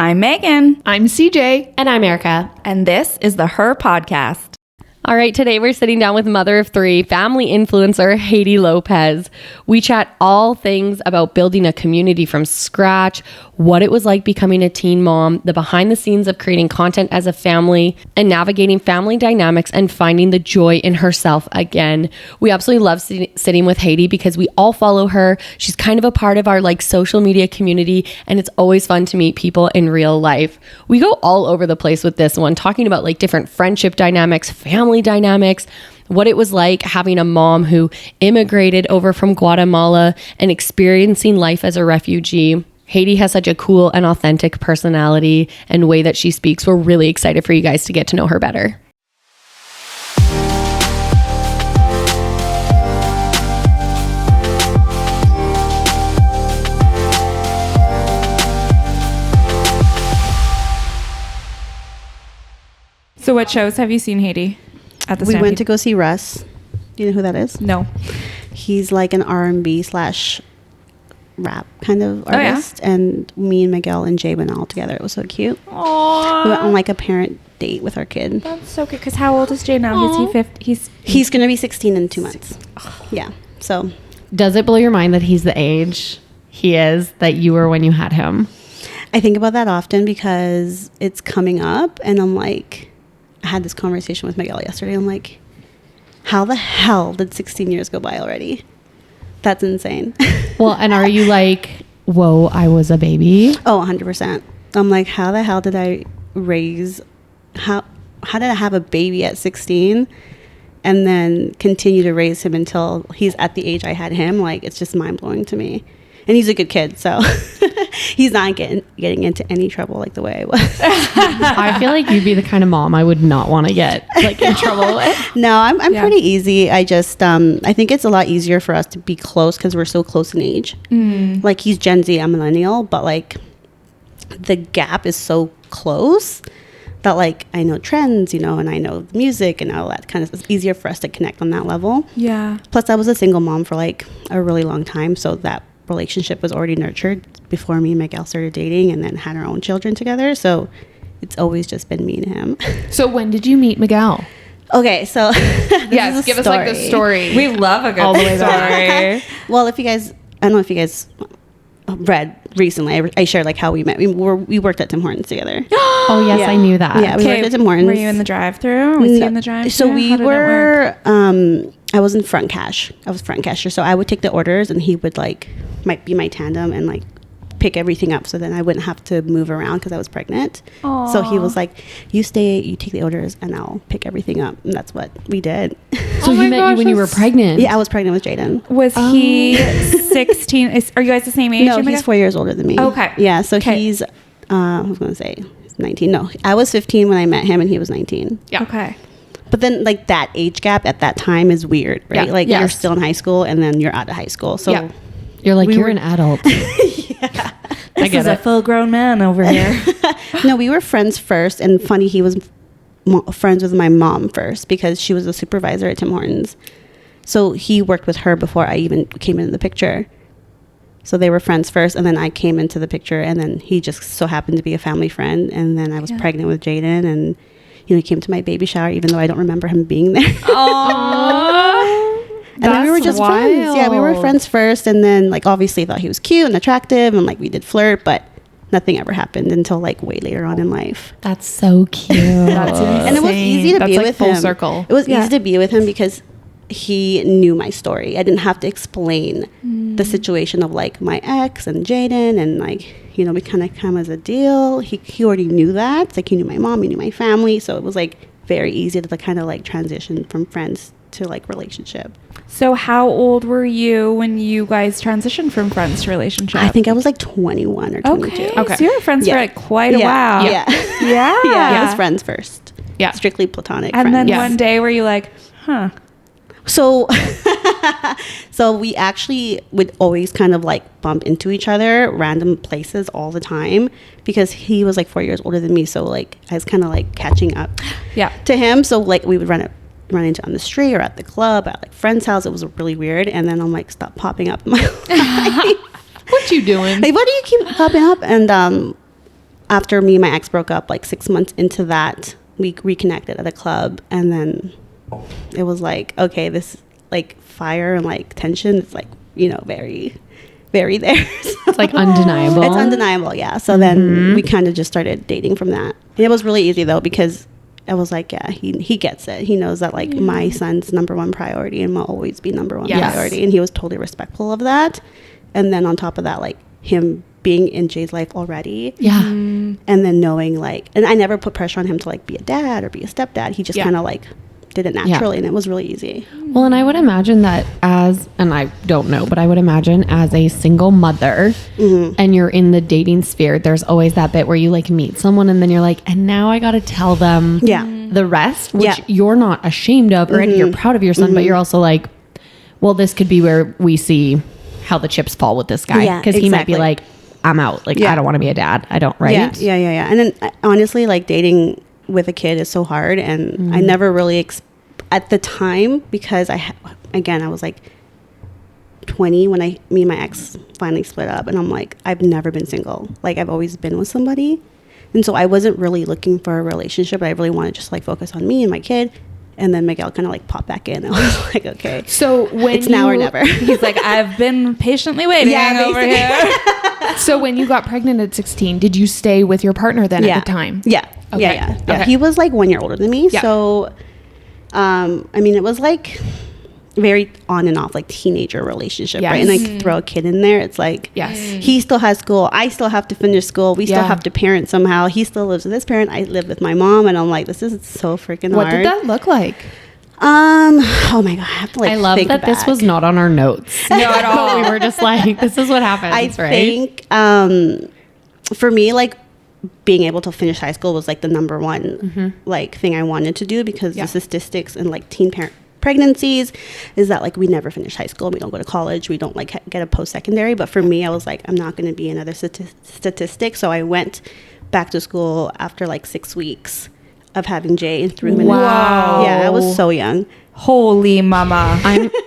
I'm Megan. I'm CJ. And I'm Erica. And this is the Her Podcast. All right, today we're sitting down with mother of three, family influencer, Heydy Lopez. We chat all things about building a community from scratch, what it was like becoming a teen mom, the behind the scenes of creating content as a family, and navigating family dynamics and finding the joy in herself again. We absolutely love sitting with Heydy because we all follow her. She's kind of a part of our social media community, and it's always fun to meet people in real life. We go all over the place with this one, talking about different friendship dynamics, family dynamics, what it was like having a mom who immigrated over from Guatemala and experiencing life as a refugee. Heydy has such a cool and authentic personality and way that she speaks. We're really excited for you guys to get to know her better. So what shows have you seen, Heydy? At the We Stampede? went to go see Russ. Do you know who that is? No. He's like an R&B / rap kind of Oh, yeah? artist. And me and Miguel and Jay went all together. It was so cute. Aww. We went on a parent date with our kid. That's so good. Because how old is Jay now? Is he 50? He's going to be 16 in 2 months. Yeah. So Does it blow your mind that he's the age he is that you were when you had him? I think about that often because it's coming up. And I'm like, I had this conversation with Miguel yesterday. I'm like, how the hell did 16 years go by already? That's insane. Well, and are you whoa, I was a baby? Oh, 100%. I'm like, how the hell did I raise, how did I have a baby at 16 and then continue to raise him until he's at the age I had him? It's just mind blowing to me. And he's a good kid, so he's not getting into any trouble the way I was. I feel like you'd be the kind of mom I would not want to get in trouble with. No, I'm pretty easy. I just, I think it's a lot easier for us to be close because we're so close in age. He's Gen Z, I'm millennial, but the gap is so close that I know trends, and I know music and all that kind of. It's easier for us to connect on that level. Yeah. Plus, I was a single mom for a really long time, so that relationship was already nurtured before me and Miguel started dating, and then had our own children together. So it's always just been me and him. So when did you meet Miguel? Okay, so yes, give us the story. We love a good all the way story. Well, I don't know if you guys read recently. I shared how we met. We worked at Tim Hortons together. Oh yes, Yeah. I knew that. Yeah, we worked at Tim Hortons. Were you in the drive-thru? Or was he in the drive-thru? So we How did it work? were. I was in front cash. I was front cashier. So I would take the orders, and he would might be my tandem and pick everything up. So then I wouldn't have to move around because I was pregnant. Aww. So he was like, "You stay. You take the orders, and I'll pick everything up." And that's what we did. So he met you when you were pregnant? Yeah, I was pregnant with Jaden. Was he 16? Are you guys the same age? No, he's 4 years older than me. Okay. Yeah, so he's, I was going to say, he's 19. No, I was 15 when I met him, and he was 19. Yeah. Okay. But then, that age gap at that time is weird, right? Yeah. You're Yes. still in high school, and then you're out of high school. So Yeah. You're you're an adult. yeah. This is a full-grown man over here. No, we were friends first, and funny, he was friends with my mom first because she was a supervisor at Tim Hortons. So he worked with her before I even came into the picture. So they were friends first, and then I came into the picture, and then he just so happened to be a family friend, and then I was pregnant with Jaden, and he came to my baby shower, even though I don't remember him being there. Aww. And then we were just friends. Yeah, we were friends first, and then obviously thought he was cute and attractive, and we did flirt, but nothing ever happened until way later on in life. That's so cute. That's insane. And it was easy to be with full him. circle. It was easy to be with him because he knew my story. I didn't have to explain the situation of my ex and Jaden, and we kind of come as a deal. He already knew that. He knew my mom, he knew my family, so it was very easy to kind of transition from friends to relationship. So how old were you when you guys transitioned from friends to relationship? I think I was 21 or 22. Okay. So you were friends for quite a while. Yeah. Yeah. Yeah, it was friends first. Yeah. Strictly platonic And friends. then one day were you huh? So we actually would always kind of bump into each other random places all the time because he was 4 years older than me. So I was kind of catching up to him. So we would run into on the street or at the club at friend's house. It was really weird. And then I'm stop popping up in my life. What you doing? What do you keep popping up? And after me and my ex broke up, like 6 months into that, we reconnected at a club, and then it was like, okay, this like fire and like tension, it's like, you know, very, very there. So It's like undeniable. it's undeniable, yeah. So then we kind of just started dating from that. And it was really easy though, because I was like, yeah, he gets it. He knows that like my son's number one priority and will always be number one priority. And he was totally respectful of that. And then on top of that, like him being in Jay's life already. Yeah. And then knowing like, and I never put pressure on him to like be a dad or be a stepdad. He just kind of like did it naturally, and it was really easy. Well, and I would imagine that and I don't know, but I would imagine as a single mother and you're in the dating sphere, there's always that bit where you like meet someone and then you're like, and now I got to tell them the rest, which you're not ashamed of, or you're proud of your son, but you're also like, well, this could be where we see how the chips fall with this guy. Because he might be like, I'm out. Like, I don't want to be a dad. I don't, right? Yeah. And then honestly, like dating with a kid is so hard, and I never really at the time, because I was like 20 when me and my ex finally split up, and I'm like, I've never been single. Like I've always been with somebody, and so I wasn't really looking for a relationship. I really wanted to just like focus on me and my kid. And then Miguel kind of like popped back in. I was like, okay. So when it's now or never. He's like, I've been patiently waiting over here. So when you got pregnant at 16, did you stay with your partner then at the time? Yeah. Okay. Yeah. Okay. He was like 1 year older than me. Yeah. So, I mean, it was like very on and off, like teenager relationship, right? And like throw a kid in there. It's like, he still has school. I still have to finish school. We still have to parent somehow. He still lives with his parent. I live with my mom. And I'm like, this is so freaking hard. What did that look like? Oh my God. I have to like I love think that this back. was not on our notes. No, at all. We were just like, this is what happens, I think, for me, like being able to finish high school was like the number one like thing I wanted to do, because the statistics in like teen parent pregnancies is that like we never finish high school, we don't go to college, we don't like get a post-secondary. But for me, I was like, I'm not going to be another statistic. So I went back to school after like 6 weeks of having Jay and threw him in. Wow. Yeah, I was so young. Holy mama.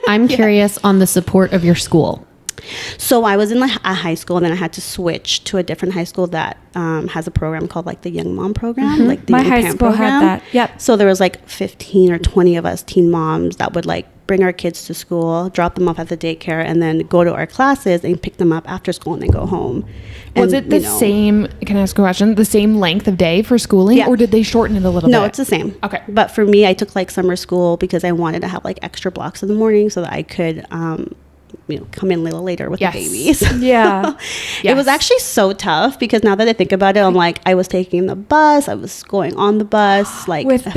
I'm curious on the support of your school. So I was in a high school, and then I had to switch to a different high school that has a program called like the Young Mom Program, like the My Young high Parent school program. had that. Yep. So there was like 15 or 20 of us teen moms that would like bring our kids to school, drop them off at the daycare, and then go to our classes and pick them up after school and then go home. Was it the same, can I ask a question, the same length of day for schooling, or did they shorten it a little bit? No, it's the same. Okay. But for me, I took like summer school because I wanted to have like extra blocks in the morning so that I could come in a little later with the babies. Yeah. It was actually so tough, because now that I think about it, I'm like, I was taking the bus, I was going on the bus, like with a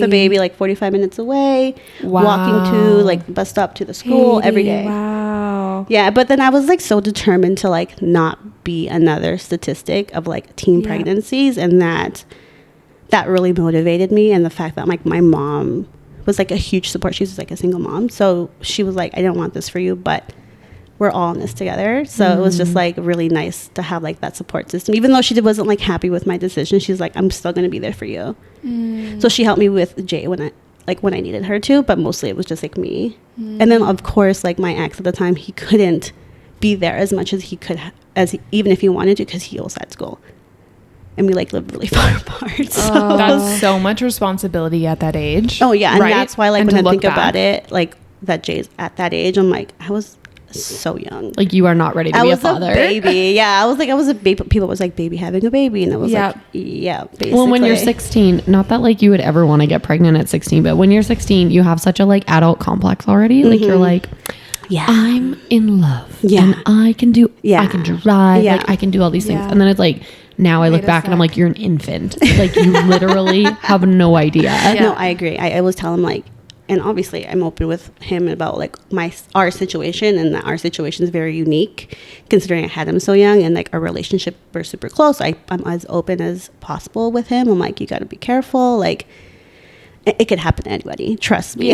baby like 45 minutes away, Wow. walking to like the bus stop to the school every day. Wow. Yeah, but then I was like so determined to like not be another statistic of like teen pregnancies, and that really motivated me. And the fact that like my mom was like a huge support. She was like a single mom, so she was like, I don't want this for you, but we're all in this together. So it was just like really nice to have like that support system, even though she wasn't like happy with my decision. She's like, I'm still going to be there for you. So she helped me with Jay when I needed her to, but mostly it was just like me. And then of course, like my ex at the time, he couldn't be there as much as he could, even if he wanted to, because he also had school. And we like lived really far apart. So. That's so much responsibility at that age. Oh yeah, and that's why like and when I think about it, like that Jay's at that age, I'm like, I was so young. Like you are not ready to be a father. I was a baby. Yeah, I was a baby. People was like, baby having a baby, and I was like, yeah, basically. Well, when you're 16, not that like you would ever want to get pregnant at 16, but when you're 16, you have such a like adult complex already. Like you're like, I'm in love. Yeah. And I can drive. Yeah. Like I can do all these things. And then it's like, now I look back and I'm like, you're an infant. Like you literally have no idea. No, I agree. I always tell him like, and obviously I'm open with him about like our situation, and that our situation is very unique considering I had him so young, and like our relationship, we're super close. I'm as open as possible with him. I'm like, you got to be careful. Like it could happen to anybody. Trust me.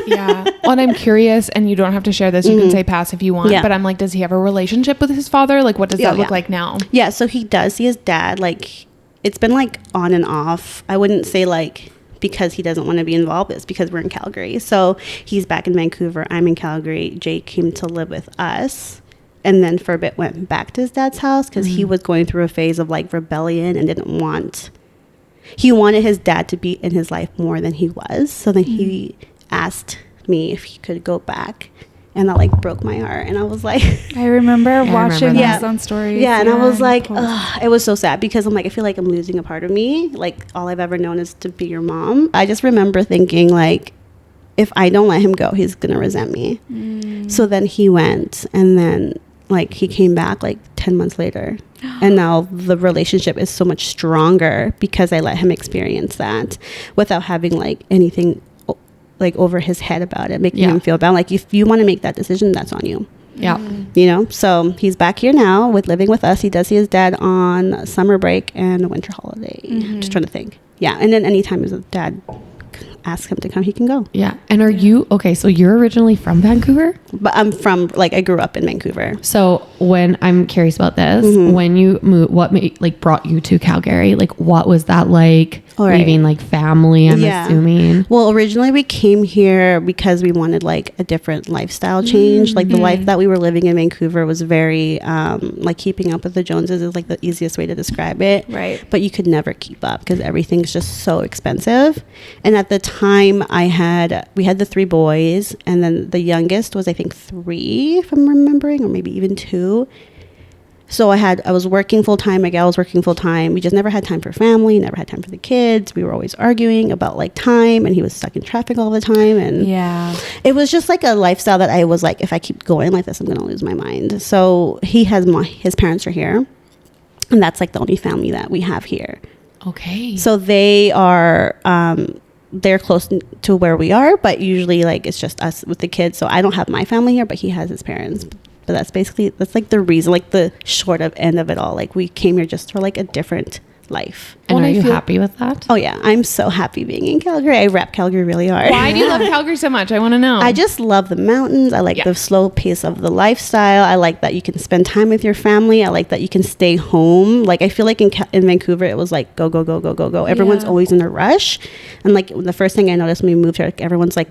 Yeah. Well, and I'm curious, and you don't have to share this. You can say pass if you want. Yeah. But I'm like, does he have a relationship with his father? Like, what does that look like now? Yeah. So he does see his dad. Like it's been like on and off. I wouldn't say like because he doesn't want to be involved. It's because we're in Calgary. So he's back in Vancouver. I'm in Calgary. Jake came to live with us. and then for a bit went back to his dad's house because he was going through a phase of like rebellion and he wanted his dad to be in his life more than he was. So then he asked me if he could go back, and that like broke my heart. And I was like, I remember watching this on stories. Yeah, and I was like, it was so sad because I'm like, I feel like I'm losing a part of me. Like all I've ever known is to be your mom. I just remember thinking like, if I don't let him go, he's gonna resent me. So then he went, and then like he came back like 10 months later, and now the relationship is so much stronger because I let him experience that without having like anything like over his head about it, making him feel bad. Like if you want to make that decision, that's on you. Yeah. You know, so he's back here now living with us. He does see his dad on summer break and a winter holiday. Just trying to think. Yeah. And then anytime his dad asks him to come, he can go. Yeah. And are you, okay, so you're originally from Vancouver? But I'm from, like, I grew up in Vancouver. So when, I'm curious about this, when you moved, what brought you to Calgary? Like, what was that like? Leaving like family, I'm assuming. Well, originally we came here because we wanted like a different lifestyle change. Like the life that we were living in Vancouver was very like keeping up with the Joneses is like the easiest way to describe it. Right. But you could never keep up because everything's just so expensive. And at the time we had the 3 boys, and then the youngest was I think 3 if I'm remembering, or maybe even 2. So I was working full time. My gal was working full time. We just never had time for family, never had time for the kids. We were always arguing about like time, and he was stuck in traffic all the time. And it was just like a lifestyle that I was like, if I keep going like this, I'm going to lose my mind. So his parents are here, and that's like the only family that we have here. Okay. So they are, they're close to where we are, but usually like it's just us with the kids. So I don't have my family here, but he has his parents. But that's like the reason, like the short of end of it all. Like we came here just for like a different life. And are you happy with that? Oh yeah, I'm so happy being in Calgary. I rep Calgary really hard. Why do you love Calgary so much? I want to know. I just love the mountains. I like the slow pace of the lifestyle. I like that you can spend time with your family. I like that you can stay home. Like I feel like in Vancouver it was like go go go go go go. Everyone's always in a rush, and like the first thing I noticed when we moved here, like, everyone's like,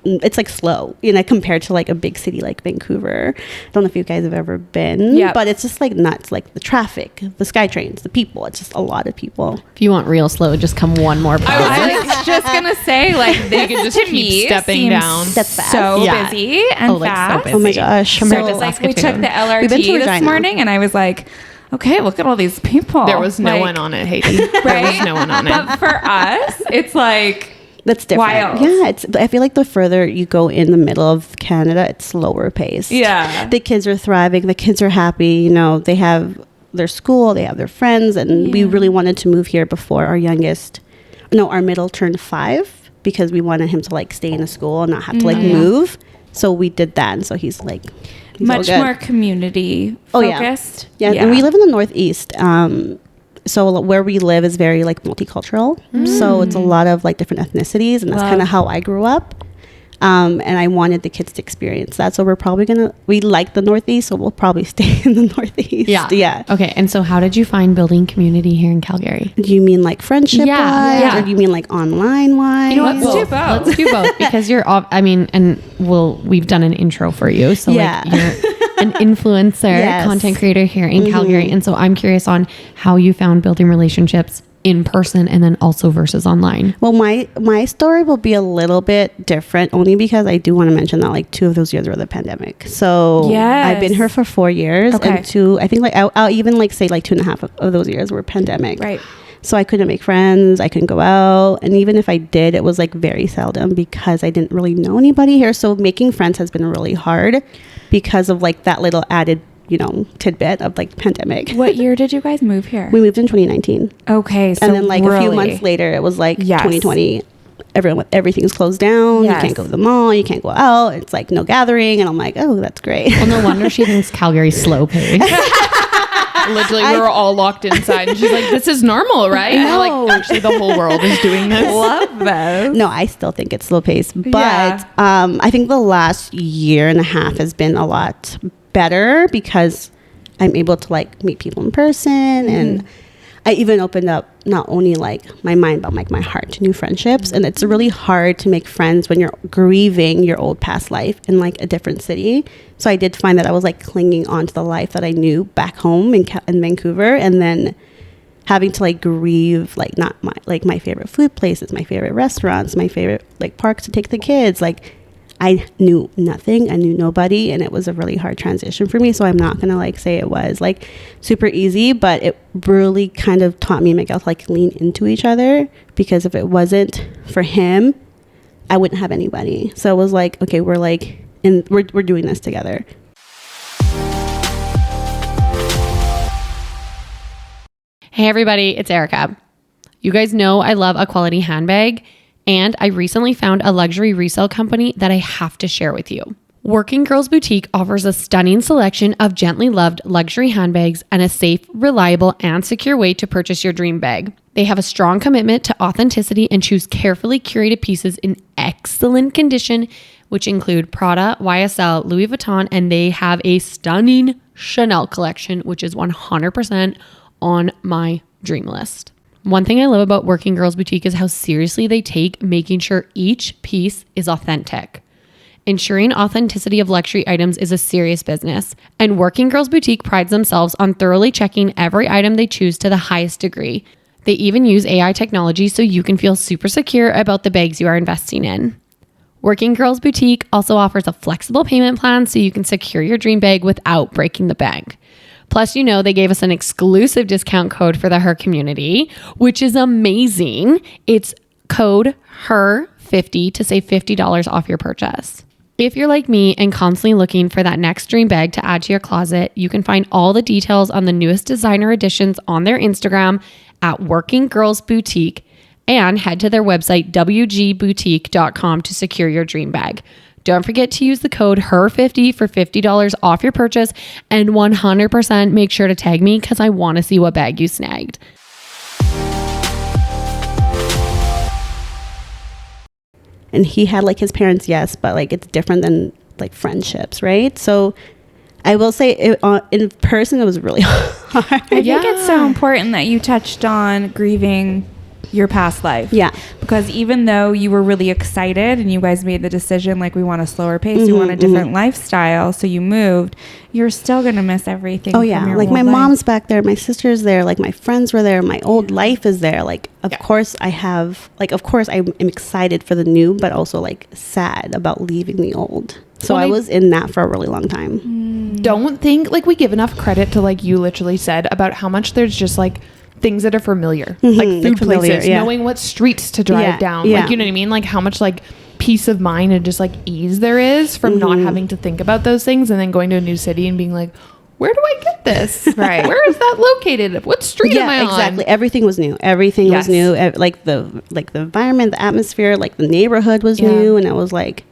it's like slow, you know, compared to like a big city like Vancouver. I don't know if you guys have ever been, but it's just like nuts, like the traffic, the SkyTrains, the people. It's just a lot of people. If you want real slow, just come one more block. I was just gonna say, like, they could just keep stepping down. That's fast. So busy and fast. So busy. Oh my gosh! So like we took the LRT this morning, and I was like, okay, look at all these people. There was no one on it, Heydy. Right? There was no one on it. But for us, it's like, that's different. wild. Yeah, I feel like the further you go in the middle of Canada, it's slower paced. Yeah. The kids are thriving. The kids are happy. You know, they have their school, they have their friends, and we really wanted to move here before our middle turned 5 because we wanted him to like stay in a school and not have to like move. So we did that, and so he's like much more community focused. Yeah, and we live in the Northeast. So where we live is very like multicultural. So it's a lot of like different ethnicities, and that's kind of how I grew up. And I wanted the kids to experience that. So we like the Northeast, so we'll probably stay in the Northeast. Yeah. Okay. And so how did you find building community here in Calgary? Do you mean like friendship wise, or do you mean like online wise? You know what? Let's do both because we've done an intro for you. So like you're an influencer, content creator here in Calgary. And so I'm curious on how you found building relationships in person and then also versus online. Well, my story will be a little bit different only because I do want to mention that like 2 of those years were the pandemic. So I've been here for 4 years, and 2, I think like I'll even like say like 2.5 of those years were pandemic. Right. So I couldn't make friends. I couldn't go out. And even if I did, it was like very seldom because I didn't really know anybody here. So making friends has been really hard because of like that little added, you know, tidbit of like pandemic. What year did you guys move here? We moved in 2019. Okay. So and then like a few months later, it was like 2020. Everything's closed down. You can't go to the mall. You can't go out. It's like no gathering. And I'm like, oh, that's great. Well, no wonder she thinks Calgary's slow paced. Literally, we were all locked inside, and she's like, "This is normal, right?" And we're like, actually, the whole world is doing this. Love this. No, I still think it's slow paced, but I think the last year and a half has been a lot better because I'm able to like meet people in person, and I even opened up not only like my mind, but like my heart to new friendships. And it's really hard to make friends when you're grieving your old past life in like a different city. So I did find that I was like clinging on to the life that I knew back home in Vancouver, and then having to like grieve like not my favorite food places, my favorite restaurants, my favorite like parks to take the kids. Like I knew nothing, I knew nobody, and it was a really hard transition for me. So I'm not gonna like say it was like super easy, but it really kind of taught me and Miguel to like lean into each other, because if it wasn't for him, I wouldn't have anybody. So it was like, okay, we're doing this together. Hey everybody, it's Erica. You guys know I love a quality handbag, and I recently found a luxury resale company that I have to share with you. Working Girls Boutique offers a stunning selection of gently loved luxury handbags and a safe, reliable, and secure way to purchase your dream bag. They have a strong commitment to authenticity and choose carefully curated pieces in excellent condition, which include Prada, YSL, Louis Vuitton, and they have a stunning Chanel collection, which is 100% on my dream list. One thing I love about Working Girls Boutique is how seriously they take making sure each piece is authentic. Ensuring authenticity of luxury items is a serious business, and Working Girls Boutique prides themselves on thoroughly checking every item they choose to the highest degree. They even use AI technology so you can feel super secure about the bags you are investing in. Working Girls Boutique also offers a flexible payment plan so you can secure your dream bag without breaking the bank. Plus, they gave us an exclusive discount code for the Her community, which is amazing. It's code HER50 to save $50 off your purchase. If you're like me and constantly looking for that next dream bag to add to your closet, you can find all the details on the newest designer additions on their Instagram at Working Girls Boutique, and head to their website wgboutique.com to secure your dream bag. Don't forget to use the code HER50 for $50 off your purchase, and 100% make sure to tag me because I want to see what bag you snagged. And he had like his parents, yes, but like it's different than like friendships, right? So I will say in person it was really hard. I think it's so important that you touched on grieving your past life. Yeah. Because even though you were really excited and you guys made the decision, like, we want a slower pace, we want a different lifestyle, so you moved, you're still going to miss everything. Oh, yeah. Like, my mom's back there, my sister's there, like, my friends were there, my old life is there. Like, of course I'm excited for the new, but also, like, sad about leaving the old. So I was in that for a really long time. Don't think, like, we give enough credit to, like, you literally said about how much there's just, like, things that are familiar, like food places, knowing what streets to drive down, like, you know what I mean, like how much like peace of mind and just like ease there is from not having to think about those things, and then going to a new city and being like, where do I get this? Right, where is that located? What street am I on? Exactly. Everything was new. Everything was new. Like the environment, the atmosphere, like the neighborhood was new, and it was like,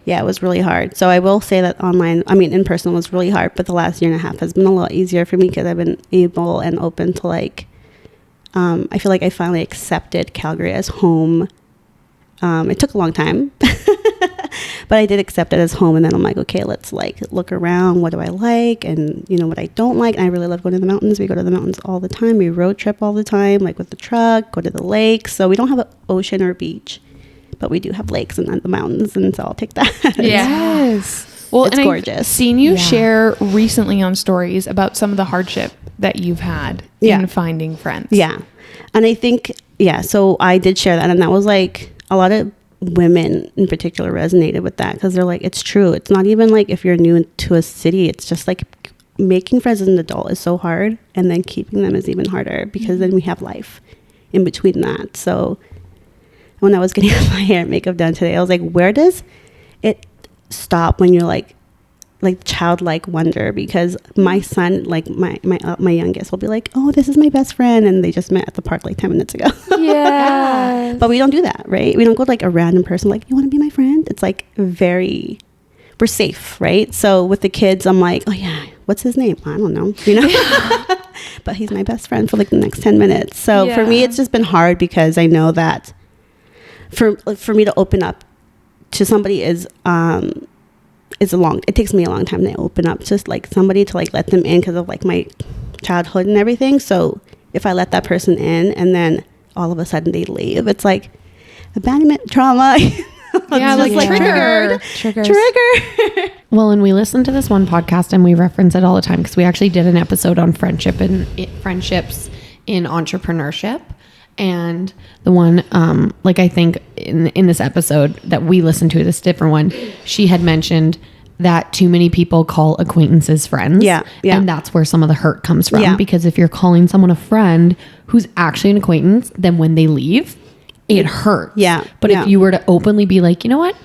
it was really hard. So I will say that in person was really hard, but the last year and a half has been a lot easier for me because I've been able and open to like, I feel like I finally accepted Calgary as home. It took a long time, but I did accept it as home. And then I'm like, okay, let's like look around. What do I like? And what I don't like. And I really love going to the mountains. We go to the mountains all the time. We road trip all the time, like with the truck, go to the lakes. So we don't have an ocean or beach, but we do have lakes and the mountains, and so I'll take that. Yes. Well, it's gorgeous. I've seen you share recently on stories about some of the hardship that you've had in finding friends. Yeah. And I think, so I did share that, and that was like a lot of women in particular resonated with that, because they're like, it's true. It's not even like if you're new to a city, it's just like making friends as an adult is so hard, and then keeping them is even harder, because then we have life in between that. So when I was getting my hair and makeup done today, I was like, where does it stop when you're like childlike wonder? Because my son, like my youngest, will be like, oh, this is my best friend, and they just met at the park like 10 minutes ago. Yeah. But we don't do that, right? We don't go to like a random person like, you want to be my friend? It's like we're safe, right? So with the kids, I'm like, oh yeah, what's his name? I don't know, but he's my best friend for like the next 10 minutes. So for me, it's just been hard, because I know that for me to open up to somebody it takes me a long time to open up, just like somebody to like let them in because of like my childhood and everything. So if I let that person in and then all of a sudden they leave, it's like abandonment trauma. Yeah, like trigger. Well, and we listened to this one podcast and we reference it all the time because we actually did an episode on friendship and friendships in entrepreneurship. And the one, like I think in this episode that we listened to, this different one, she had mentioned that too many people call acquaintances friends. Yeah. And that's where some of the hurt comes from. Yeah. Because if you're calling someone a friend who's actually an acquaintance, then when they leave, it hurts. Yeah. But Yeah. if you were to openly be like, you know what?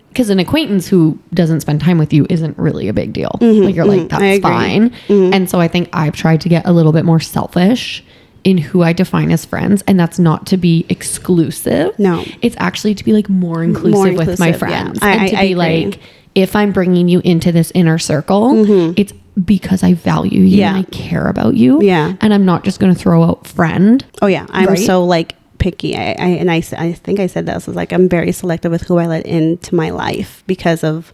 Because an acquaintance who doesn't spend time with you isn't really a big deal. Like you're like, that's fine. And so I think I've tried to get a little bit more selfish in who I define as friends. And that's not to be exclusive. No. It's actually to be like more inclusive with my inclusive, friends. yeah. And to I be agree. like, if I'm bringing you into this inner circle, it's because I value you Yeah. and I care about you. Yeah. And I'm not just going to throw out friend. Oh yeah, I'm Right? so like picky. I think I said this was like I'm very selective with who I let into my life because of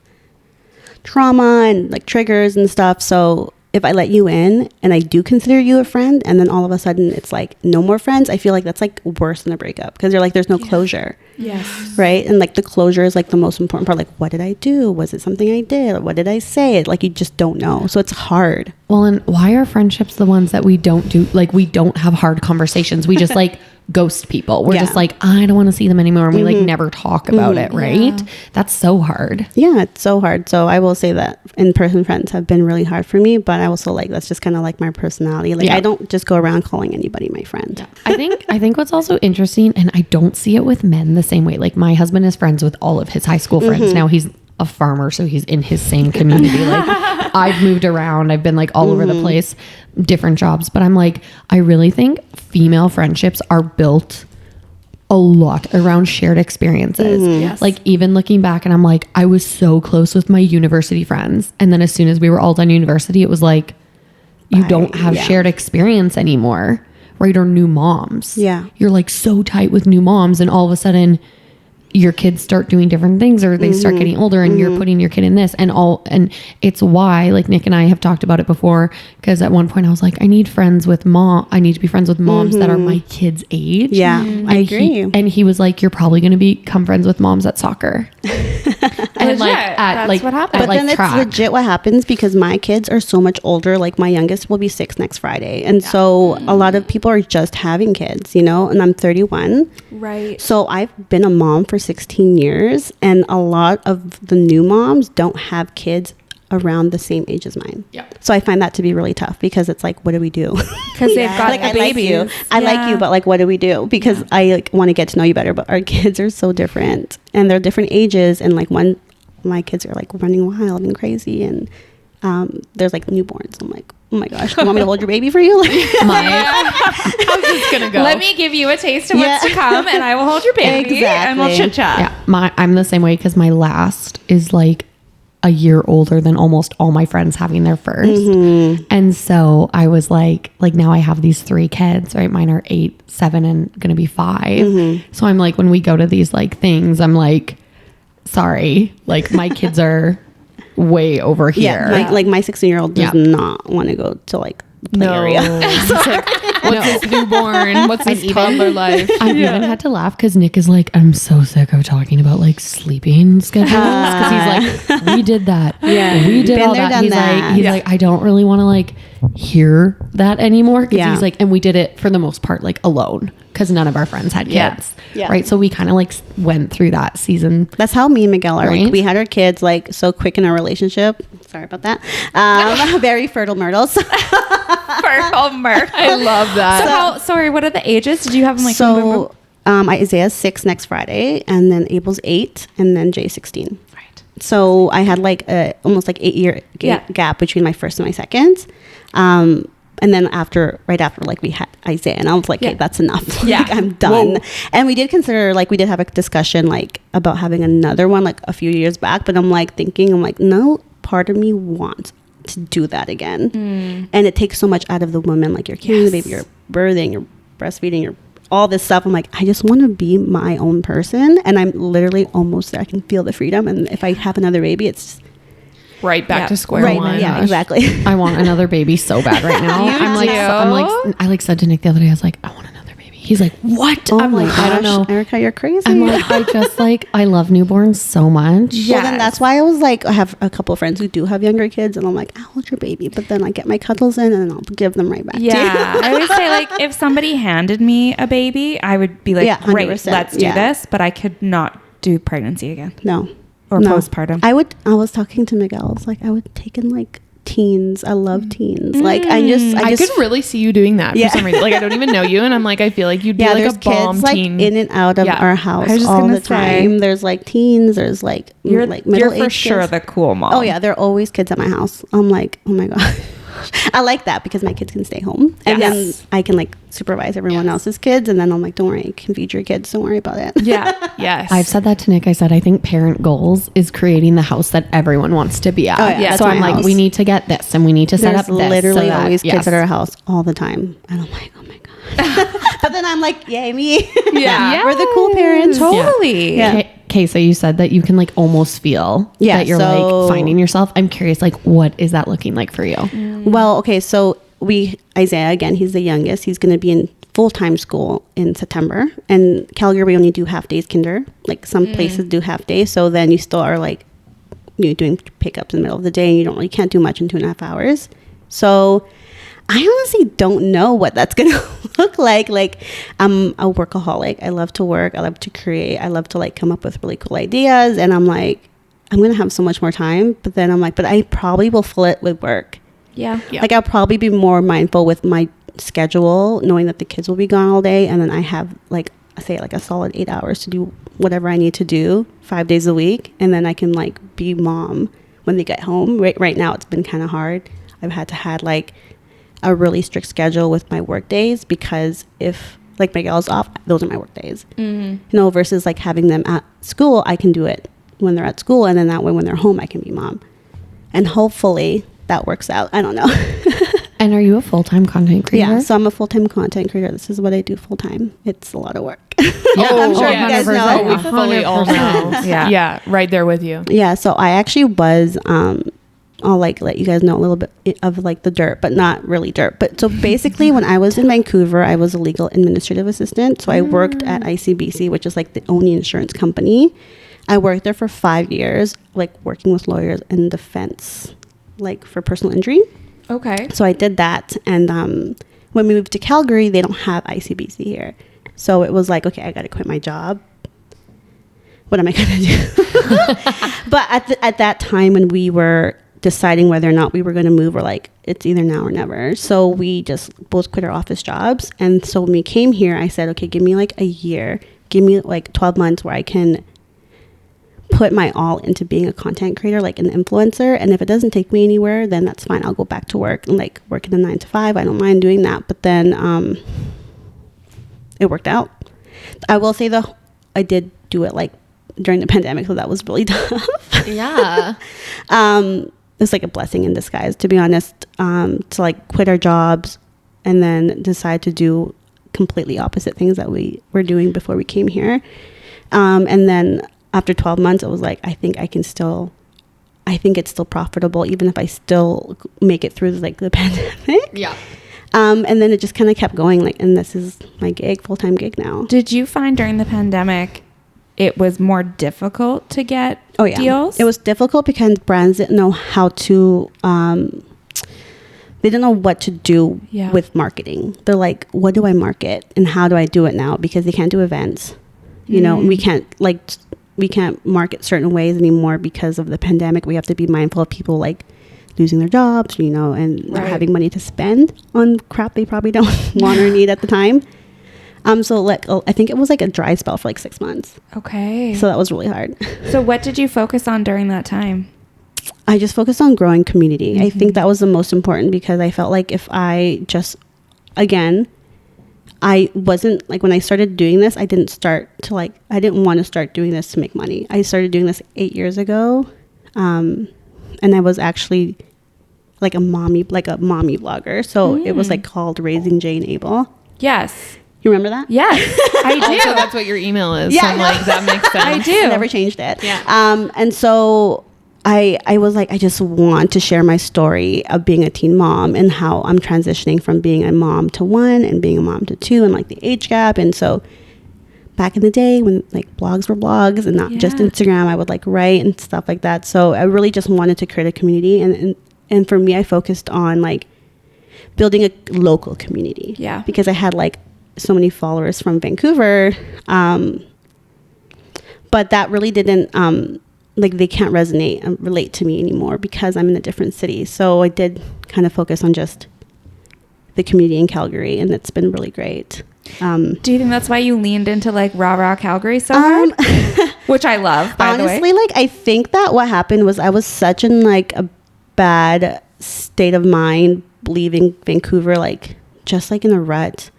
trauma and like triggers and stuff. So if I let you in and I do consider you a friend, and then all of a sudden it's like no more friends, I feel like that's like worse than a breakup because you're like there's no closure. Yes. Right. And like the closure is like the most important part. Like, what did I do? Was it something I did? What did I say? Like, you just don't know. So it's hard. Well, and why are friendships the ones that we don't do? Like, we don't have hard conversations. We just like ghost people. We're Yeah. just like, I don't want to see them anymore. And we like never talk about it. Right. That's so hard. Yeah, it's so hard. So I will say that in-person friends have been really hard for me, but I also like, that's just kind of like my personality. Like, Yeah. I don't just go around calling anybody my friend. I think what's also interesting, and I don't see it with men the same way. Like my husband is friends with all of his high school friends. Now he's a farmer, so he's in his same community. Like I've moved around. I've been like all over the place, different jobs. But I'm like, I really think female friendships are built a lot around shared experiences. Yes. Like even looking back, and I'm like, I was so close with my university friends. And then as soon as we were all done university, it was like, you don't have shared experience anymore. Right? Or new moms. Yeah. You're like so tight with new moms, and all of a sudden your kids start doing different things, or they start getting older, and you're putting your kid in this and it's why, like Nick and I have talked about it before, because at one point I was like, I need to be friends with moms that are my kids' age. Yeah, I agree. And he was like, you're probably going to become friends with moms at soccer. And like Legit. at That's like what happened. at, But like, then it's track. legit what happens because my kids are so much older. Like my youngest will be 6 next Friday. And so a lot of people are just having kids, you know, and I'm 31. Right. So I've been a mom for 16 years, and a lot of the new moms don't have kids around the same age as mine. Yeah. So I find that to be really tough because it's like, what do we do? Because they've got Like, the I like babies. you. I like you, but like, what do we do? Because I like want to get to know you better, but our kids are so different, and they're different ages. And like my kids are like running wild and crazy, and there's like newborns. I'm like, oh my gosh, you want me to hold your baby for you? Like, How's this gonna go? Let me give you a taste of what's to Yeah. come, and I will hold your baby, and we'll Exactly. chit chat. Yeah, I'm the same way because my last is like a year older than almost all my friends having their first. And so I was like now I have these 3 kids, right? Mine are 8, 7, and gonna be 5. So I'm like, when we go to these like things, I'm like, sorry, like my kids are way over here. Yeah, my 16-year-old does not want to go to like the play area. It's like, what's this newborn? What's this toddler life? I've even had to laugh because Nick is like, I'm so sick of talking about like sleeping schedules, because he's like, we did that. Yeah. We did Been all there, that. done He's that. like, Yeah. I don't really want to like hear that anymore. Cause Yeah. he's like, and we did it for the most part, like alone, because none of our friends had Yeah. kids. Yeah. Right. So we kind of like went through that season. That's how me and Miguel are. Right? Like, we had our kids like so quick in our relationship. Sorry about that. Very fertile myrtles. Fertile Myrtle. I love that. Sorry, what are the ages? Did you have them like boom, boom, boom? So Isaiah's 6 next Friday, and then Abel's 8, and then Jay's 16. Right. So I had like a almost like 8-year gap between my first and my second. And then right after, like, we had Isaiah, and I was like, okay, that's enough. Yeah. Like, I'm done. Whoa. And we did consider, like, we did have a discussion, like, about having another one, like, a few years back. But I'm like, no, part of me wants to do that again. And it takes so much out of the woman. Like, you're carrying the baby, you're birthing, you're breastfeeding, you're all this stuff. I'm like, I just want to be my own person. And I'm literally almost there. I can feel the freedom. And if I have another baby, it's Right back to square Right, one. yeah, exactly. I want another baby so bad right now. I like said to Nick the other day, I was like, I want another baby. He's like, what? Oh I'm my like, I don't know. Erica, you're crazy. I'm like, I love newborns so much. Well, then that's why I was like, I have a couple of friends who do have younger kids, and I'm like, I'll hold your baby, but then I get my cuddles in, and then I'll give them right back to you. I always say, like, if somebody handed me a baby, I would be like, great, 100%. let's do this, but I could not do pregnancy again. No. Or postpartum. I was talking to Miguel. I was like, I would take in like teens. I love teens. Like I could really see you doing that for some reason. Like I don't even know you, and I'm like, I feel like you'd be like a bomb kids, teen. like in and out of our house I was just all gonna the time. There's like teens. There's like you're middle-aged for sure kids. the cool mom. Oh yeah, there are always kids at my house. I'm like, oh my god. I like that because my kids can stay home and then I can like supervise everyone else's kids, and then I'm like, don't worry, you can feed your kids, don't worry about it. Yes. I've said that to Nick. I said I think parent goals is creating the house that everyone wants to be at. Oh, yeah. So I'm like, house. we need to get this and we need to set There's up this. literally always kids at our house all the time, and I'm like, oh my god. But then I'm like, yay me. We're the cool parents. Totally. Yeah. Okay, so you said that you can like almost feel that you're like finding yourself. I'm curious, like, what is that looking like for you? Well, okay, so Isaiah, again, he's the youngest. He's going to be in full-time school in September. And Calgary, we only do half-days kinder. Like some places do half-days. So then you still are like, you're doing pickups in the middle of the day, and you can't do much in 2.5 hours. So I honestly don't know what that's going to look like. Like, I'm a workaholic. I love to work. I love to create. I love to like come up with really cool ideas. And I'm like, I'm going to have so much more time. But then I'm like, but I probably will fill it with work. Yeah. Like, I'll probably be more mindful with my schedule, knowing that the kids will be gone all day. And then I have like, say like a solid 8 hours to do whatever I need to do 5 days a week. And then I can like be mom when they get home. Right now, it's been kind of hard. I've had to have like a really strict schedule with my work days, because if like Miguel's off, those are my work days. Versus like having them at school, I can do it when they're at school, and then that way when they're home I can be mom, and hopefully that works out. I don't know. And are you a full-time content creator? Yeah, so I'm a full-time content creator. This is what I do full-time. It's a lot of work. I'm sure you guys know. We fully all know. Yeah, right there with you. Yeah, so I actually was I'll like let you guys know a little bit of like the dirt, but not really dirt. But so basically, when I was in Vancouver, I was a legal administrative assistant. So I worked at ICBC, which is like the only insurance company. I worked there for 5 years, like working with lawyers in defense, like for personal injury. Okay. So I did that. And when we moved to Calgary, they don't have ICBC here. So it was like, okay, I got to quit my job. What am I going to do? But at that time when we were deciding whether or not we were going to move, we're like, it's either now or never. So we just both quit our office jobs. And so when we came here, I said, okay, give me like a year. Give me like 12 months where I can put my all into being a content creator, like an influencer. And if it doesn't take me anywhere, then that's fine. I'll go back to work and like work in a 9 to 5. I don't mind doing that. But then it worked out. I will say though, I did do it like during the pandemic, so that was really tough. Yeah. It's like a blessing in disguise, to be honest, to like quit our jobs and then decide to do completely opposite things that we were doing before we came here. And then after 12 months, it was like, I think it's still profitable, even if I still make it through like the pandemic. Yeah. And then it just kind of kept going, like, and this is my full-time gig now. Did you find during the pandemic it was more difficult to get deals? It was difficult because brands didn't know how to, they didn't know what to do with marketing. They're like, what do I market and how do I do it now? Because they can't do events. You know, we can't market certain ways anymore because of the pandemic. We have to be mindful of people like losing their jobs, you know, and not having money to spend on crap they probably don't want or need at the time. So like, I think it was like a dry spell for like 6 months. Okay. So that was really hard. So what did you focus on during that time? I just focused on growing community. I think that was the most important, because I felt like if I just, again, I wasn't like, when I started doing this, I didn't want to start doing this to make money. I started doing this 8 years ago. And I was actually like a mommy vlogger. So it was like called Raising Jane Abel. Yes. You remember that? Yes, I do. Also, that's what your email is. Yeah, so I'm like, that makes sense. I do. I never changed it. Yeah. And so I was like, I just want to share my story of being a teen mom and how I'm transitioning from being a mom to 1 and being a mom to 2 and like the age gap. And so back in the day when like blogs were blogs and not just Instagram, I would like write and stuff like that. So I really just wanted to create a community. And for me, I focused on like building a local community. Yeah. Because I had like so many followers from Vancouver. But that really didn't, like they can't resonate and relate to me anymore because I'm in a different city. So I did kind of focus on just the community in Calgary, and it's been really great. Do you think that's why you leaned into like rah Calgary so hard? Which I love, by the way. Honestly, like I think that what happened was I was such in like a bad state of mind leaving Vancouver, like just like in a rut.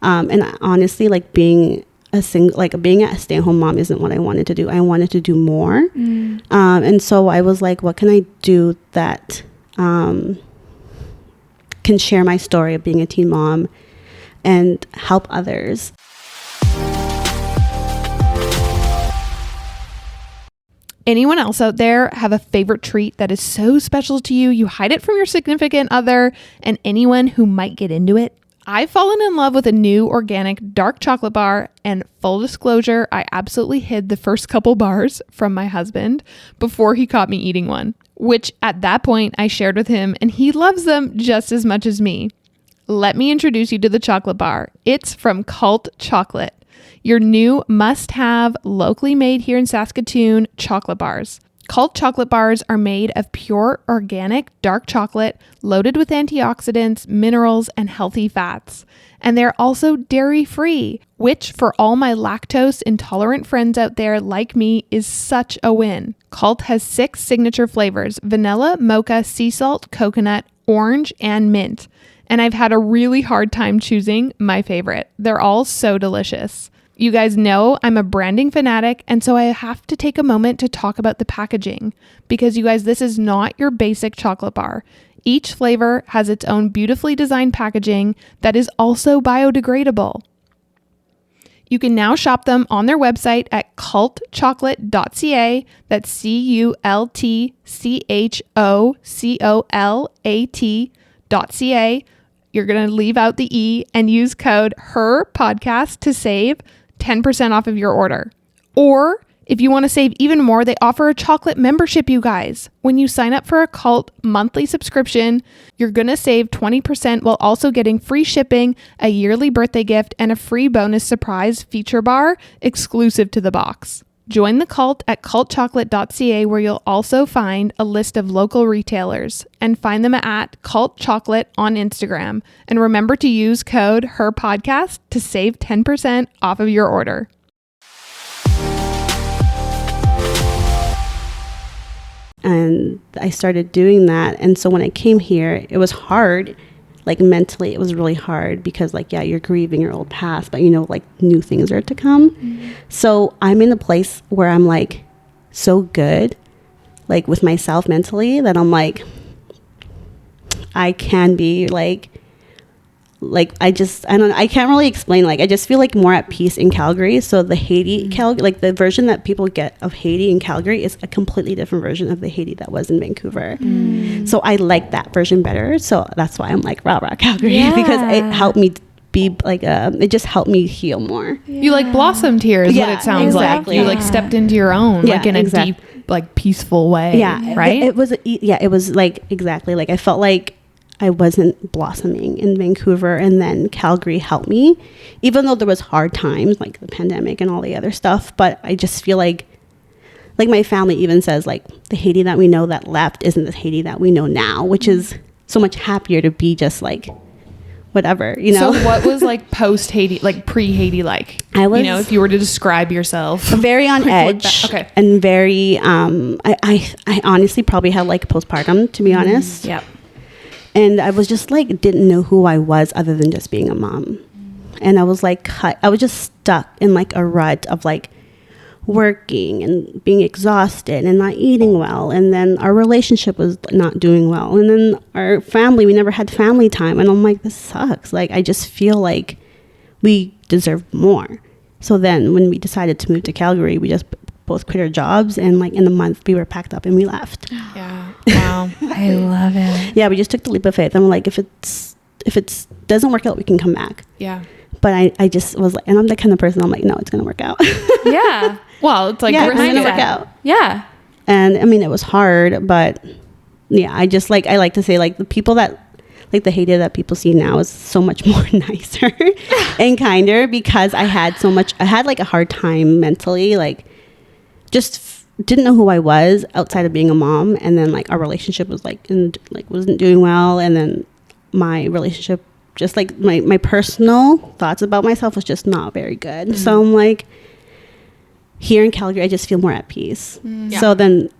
And honestly, like being a stay-at-home mom isn't what I wanted to do. I wanted to do more. And so I was like, what can I do that can share my story of being a teen mom and help others? Anyone else out there have a favorite treat that is so special to you, you hide it from your significant other and anyone who might get into it? I've fallen in love with a new organic dark chocolate bar, and full disclosure, I absolutely hid the first couple bars from my husband before he caught me eating one, which at that point I shared with him, and he loves them just as much as me. Let me introduce you to the chocolate bar. It's from Cult Chocolate, your new must-have, locally made here in Saskatoon chocolate bars. Cult chocolate bars are made of pure organic dark chocolate loaded with antioxidants, minerals, and healthy fats. And they're also dairy-free, which for all my lactose intolerant friends out there like me is such a win. Cult has 6 signature flavors: vanilla, mocha, sea salt, coconut, orange, and mint. And I've had a really hard time choosing my favorite. They're all so delicious. You guys know I'm a branding fanatic, and so I have to take a moment to talk about the packaging, because you guys, this is not your basic chocolate bar. Each flavor has its own beautifully designed packaging that is also biodegradable. You can now shop them on their website at cultchocolate.ca. That's cultchocolat.ca. You're going to leave out the E and use code HERPODCAST to save 10% off of your order. Or if you want to save even more, they offer a chocolate membership, you guys. When you sign up for a Cult monthly subscription, you're going to save 20% while also getting free shipping, a yearly birthday gift, and a free bonus surprise feature bar exclusive to the box. Join the Cult at cultchocolate.ca, where you'll also find a list of local retailers, and find them at Cult Chocolate on Instagram. And remember to use code HERPODCAST to save 10% off of your order. And I started doing that. And so when I came here, it was hard. Like mentally, it was really hard because like, yeah, you're grieving your old past, but you know, like new things are to come. Mm-hmm. So I'm in a place where I'm like so good, like with myself mentally, that I'm like, I can be like I don't know, I can't really explain. Like I just feel like more at peace in Calgary. So the Heydy Calgary, like the version that people get of Heydy in Calgary is a completely different version of the Heydy that was in Vancouver. So I like that version better. So that's why I'm like rah Calgary, because it helped me be like it just helped me heal more. You like blossomed here is what it sounds like. You like stepped into your own, like in a deep, like peaceful way. Right. It was like exactly like I felt like I wasn't blossoming in Vancouver, and then Calgary helped me, even though there was hard times like the pandemic and all the other stuff. But I just feel like my family even says like the Heydy that we know that left isn't the Heydy that we know now, which is so much happier to be just like whatever, you know. So what was like post Heydy, like pre Heydy, like I was, you know, if you were to describe yourself, very on edge, okay, and very I honestly probably had like postpartum, to be honest. Yep. And I was just like, didn't know who I was other than just being a mom. And I was like, I was just stuck in like a rut of like working and being exhausted and not eating well. And then our relationship was not doing well. And then our family, we never had family time. And I'm like, this sucks. Like, I just feel like we deserve more. So then when we decided to move to Calgary, we just both quit our jobs, and like in a month we were packed up and we left. Yeah. Wow. I love it. Yeah, we just took the leap of faith. I'm like, if it doesn't work out, we can come back. Yeah. But I just was like, and I'm the kind of person, I'm like, no, it's gonna work out. Yeah. Well, it's like yeah, it's risk gonna it. work out. Yeah. And I mean, it was hard, but yeah, I just like, I like to say like the people that, like the Heydy that people see now is so much more nicer and kinder, because I had like a hard time mentally, like just didn't know who I was outside of being a mom. And then like our relationship was like, wasn't doing well. And then my relationship, just like my personal thoughts about myself was just not very good. Mm-hmm. So I'm like, here in Calgary, I just feel more at peace. Yeah. So then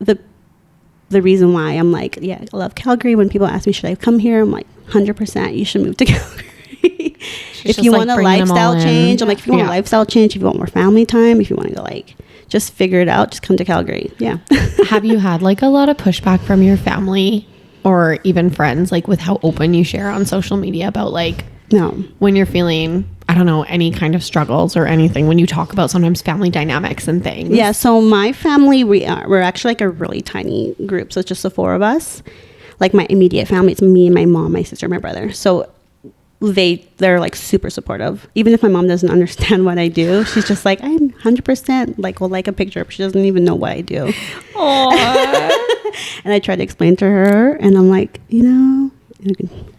the reason why I'm like, yeah, I love Calgary. When people ask me, should I come here? I'm like, 100% you should move to Calgary. If you want a lifestyle change, I'm like, if you want a lifestyle change, if you want more family time, if you want to go like, just figure it out, just come to Calgary. Yeah. Have you had like a lot of pushback from your family or even friends, like with how open you share on social media about like, no, when you're feeling, I don't know, any kind of struggles or anything, when you talk about sometimes family dynamics and things? Yeah. So my family, we're actually like a really tiny group. So it's just the 4 of us. Like my immediate family, it's me and my mom, my sister, my brother. So they're like super supportive. Even if my mom doesn't understand what I do, she's just like, I'm 100% like, will like a picture, but she doesn't even know what I do. And I try to explain to her, and I'm like,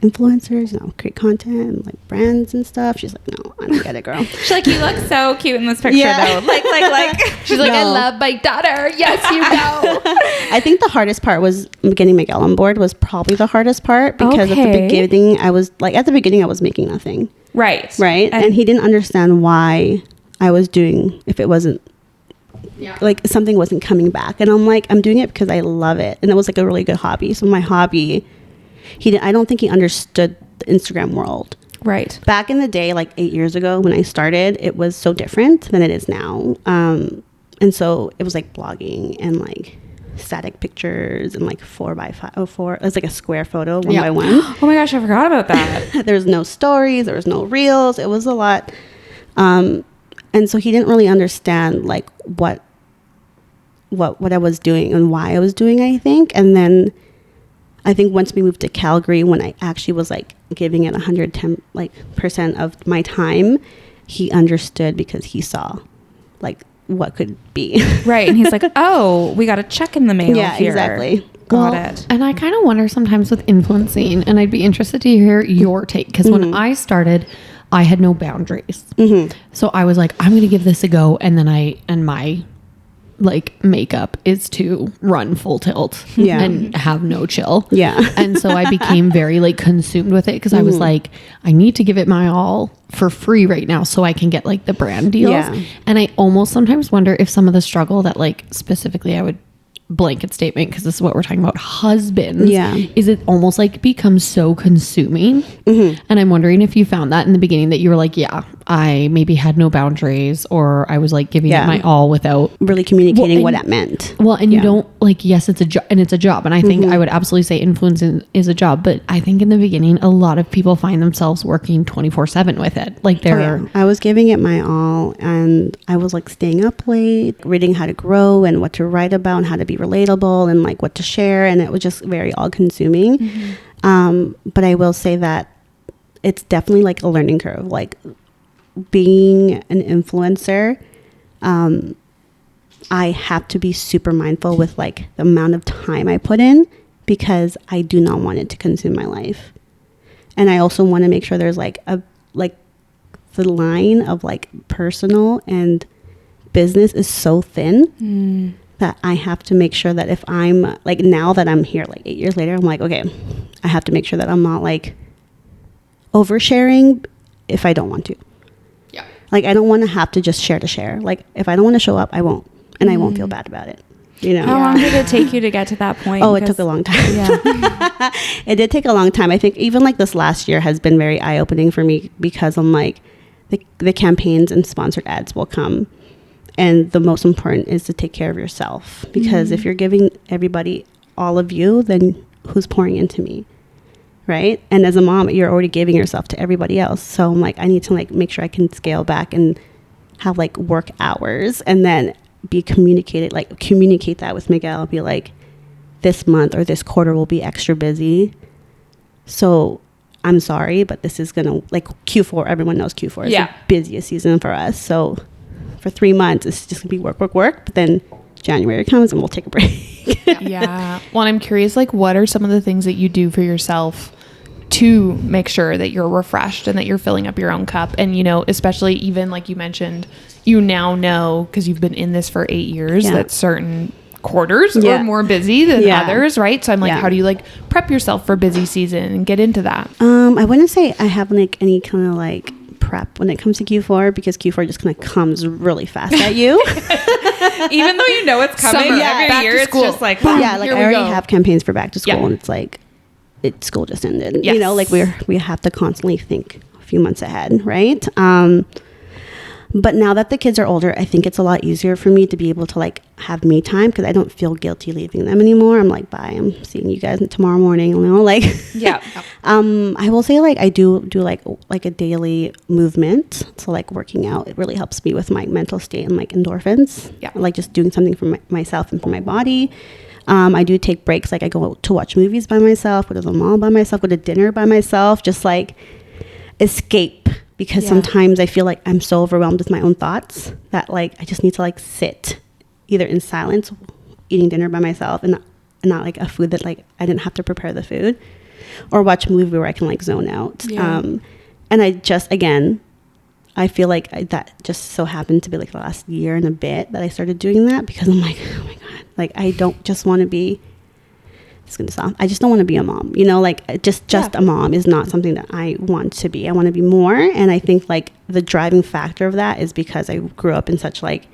influencers, create content, like brands and stuff. She's like, no, I don't get it, girl. She's like, you look so cute in this picture, though. Like. She's like, I love my daughter. Yes, you know. I think the hardest part was getting Miguel on board was probably the hardest part, because at the beginning, I was making nothing. Right. And he didn't understand why I was doing, if it wasn't, like something wasn't coming back. And I'm like, I'm doing it because I love it. And it was like a really good hobby. So my hobby, I don't think he understood the Instagram world. Right. Back in the day, like 8 years ago when I started, it was so different than it is now. And so it was like blogging and like static pictures and like 4x4. It was like a square photo, 1x1. Oh my gosh, I forgot about that. There was no stories. There was no reels. It was a lot. And so he didn't really understand like what I was doing and why I was doing, I think. And then I think once we moved to Calgary, when I actually was like giving it 110% of my time, he understood, because he saw like what could be. Right. And he's like, oh, we got a check in the mail. Yeah, here. exactly. Got it. And I kind of wonder sometimes with influencing, and I'd be interested to hear your take, because when I started, I had no boundaries. So I was like, I'm going to give this a go. And then my like makeup is to run full tilt and have no chill. Yeah. And so I became very like consumed with it, because I was like, I need to give it my all for free right now so I can get like the brand deals. Yeah. And I almost sometimes wonder if some of the struggle that like specifically I would blanket statement, because this is what we're talking about, husbands, is it almost like becomes so consuming. And I'm wondering if you found that in the beginning, that you were like, I maybe had no boundaries, or I was like giving it my all without really communicating what that meant. Well, and you don't like, yes, it's a job, and it's a job. And I think I would absolutely say influencing is a job, but I think in the beginning, a lot of people find themselves working 24/7 with it. Like I was giving it my all, and I was like staying up late, reading how to grow and what to write about and how to be relatable and like what to share. And it was just very all consuming. But I will say that it's definitely like a learning curve, like being an influencer. I have to be super mindful with like the amount of time I put in, because I do not want it to consume my life. And I also want to make sure there's like the line of like personal and business is so thin that I have to make sure that if I'm like, now that I'm here like 8 years later, I'm like, okay, I have to make sure that I'm not like oversharing if I don't want to. Yeah. Like I don't want to have to just share to share. Like if I don't want to show up, I won't. And I won't feel bad about it. How long did it take you to get to that point? Oh, it took a long time. Yeah. It did take a long time. I think even like this last year has been very eye-opening for me, because I'm like, the campaigns and sponsored ads will come. And the most important is to take care of yourself, because if you're giving everybody all of you, then who's pouring into me? Right. And as a mom, you're already giving yourself to everybody else. So I'm like, I need to like make sure I can scale back and have like work hours, and then communicate that with Miguel. Be like, this month or this quarter will be extra busy. So I'm sorry, but this is gonna, like, Q4, everyone knows Q4 is the busiest season for us. So for 3 months, it's just gonna be work. But then January comes and we'll take a break. Yeah. Well, I'm curious, like, what are some of the things that you do for yourself to make sure that you're refreshed and that you're filling up your own cup? And, you know, especially even like you mentioned, you now know, because you've been in this for 8 years, that certain quarters are more busy than others, right? So I'm like, how do you like prep yourself for busy season and get into that? I wouldn't say I have like any kind of like prep when it comes to Q4, because Q4 just kind of comes really fast at you. Even though you know it's coming every year, it's just like, like I already have campaigns for back to school, and it's like, school just ended. You know, like we have to constantly think a few months ahead, right? But now that the kids are older, I think it's a lot easier for me to be able to like have me time, because I don't feel guilty leaving them anymore. I'm like, bye, I'm seeing you guys tomorrow morning, you know, like. I will say, like, I do like a daily movement. So like working out, it really helps me with my mental state and like endorphins. Like just doing something for myself and for my body. I do take breaks. Like I go to watch movies by myself, go to the mall by myself, go to dinner by myself, just like escape. Because sometimes I feel like I'm so overwhelmed with my own thoughts that like I just need to like sit either in silence, eating dinner by myself, and not like a food that like I didn't have to prepare the food, or watch a movie where I can like zone out. And I just, again, I feel like that just so happened to be like the last year and a bit that I started doing that, because I'm like, oh my God, like I don't just want to be, I just don't want to be a mom, you know, like just a mom is not something that I want to be. I want to be more. And I think like the driving factor of that is because I grew up in such like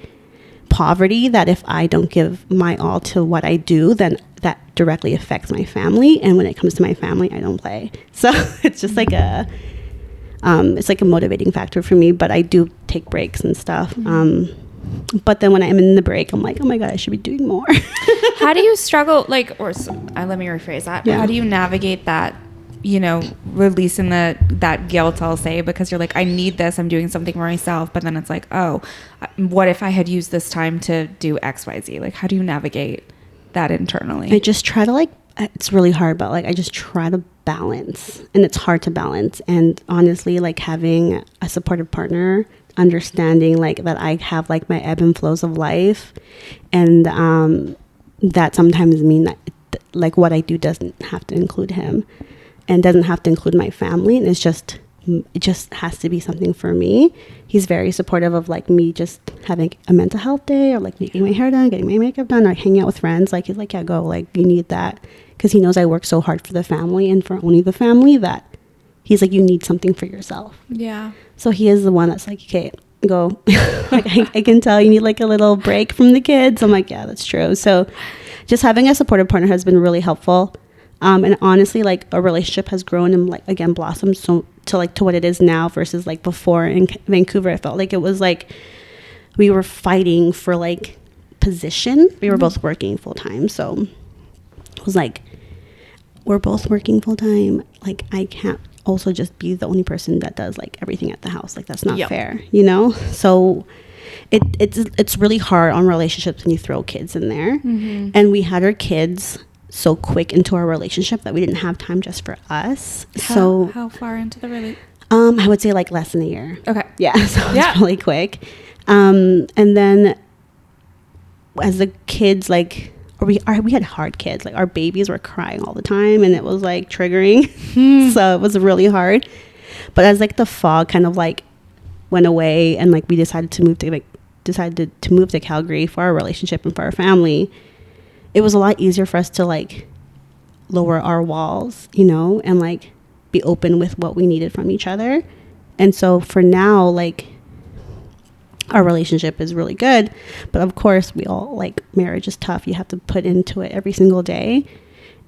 poverty that if I don't give my all to what I do, then that directly affects my family. And when it comes to my family, I don't play. So it's just like it's like a motivating factor for me, but I do take breaks and stuff. But then when I'm in the break, I'm like, oh my God, I should be doing more. How do you struggle, like, let me rephrase that. How do you navigate that, you know, releasing that guilt, I'll say, because you're like, I need this, I'm doing something for myself. But then it's like, oh, what if I had used this time to do X, Y, Z? Like, how do you navigate that internally? I just try to like, it's really hard, but like, I just try to balance, and it's hard to balance. And honestly, like having a supportive partner, understanding like that I have like my ebb and flows of life, and that sometimes mean that like what I do doesn't have to include him and doesn't have to include my family, and it just has to be something for me. He's very supportive of like me just having a mental health day, or like making my hair done, getting my makeup done, or hanging out with friends. Like he's like, yeah, go, like you need that, because he knows I work so hard for the family and for only the family, that he's like, you need something for yourself. So he is the one that's like, okay, go. Like I can tell you need like a little break from the kids. I'm like, yeah, that's true. So just having a supportive partner has been really helpful. And honestly, like a relationship has grown and like, again, blossomed so to what it is now versus like before in Vancouver. I felt like it was like we were fighting for like position. We were both working full time. So it was like, we're both working full time. Like I can't also just be the only person that does like everything at the house. Like that's not fair, you know? So it's really hard on relationships when you throw kids in there. And we had our kids so quick into our relationship that we didn't have time just for us. How far into the relationship? I would say like less than a year. Okay. Yeah. So it's really quick. And then as the kids, like, we had hard kids. Like our babies were crying all the time, and it was like triggering. So it was really hard. But as like the fog kind of like went away, and like we decided to move to Calgary for our relationship and for our family, it was a lot easier for us to like lower our walls, you know, and like be open with what we needed from each other. And so for now, like our relationship is really good, but of course we all like, marriage is tough. You have to put into it every single day.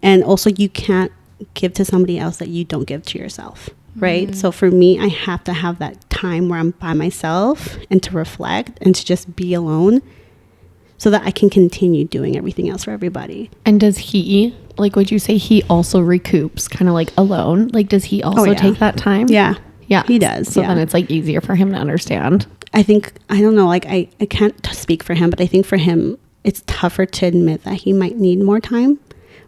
And also you can't give to somebody else that you don't give to yourself. Right. So for me, I have to have that time where I'm by myself and to reflect and to just be alone, so that I can continue doing everything else for everybody. And does he, like, would you say he also recoups kind of like alone? Like, does he also take that time? Yeah. Yeah. He does. So then it's like easier for him to understand. I think, I don't know, like I can't speak for him, but I think for him, it's tougher to admit that he might need more time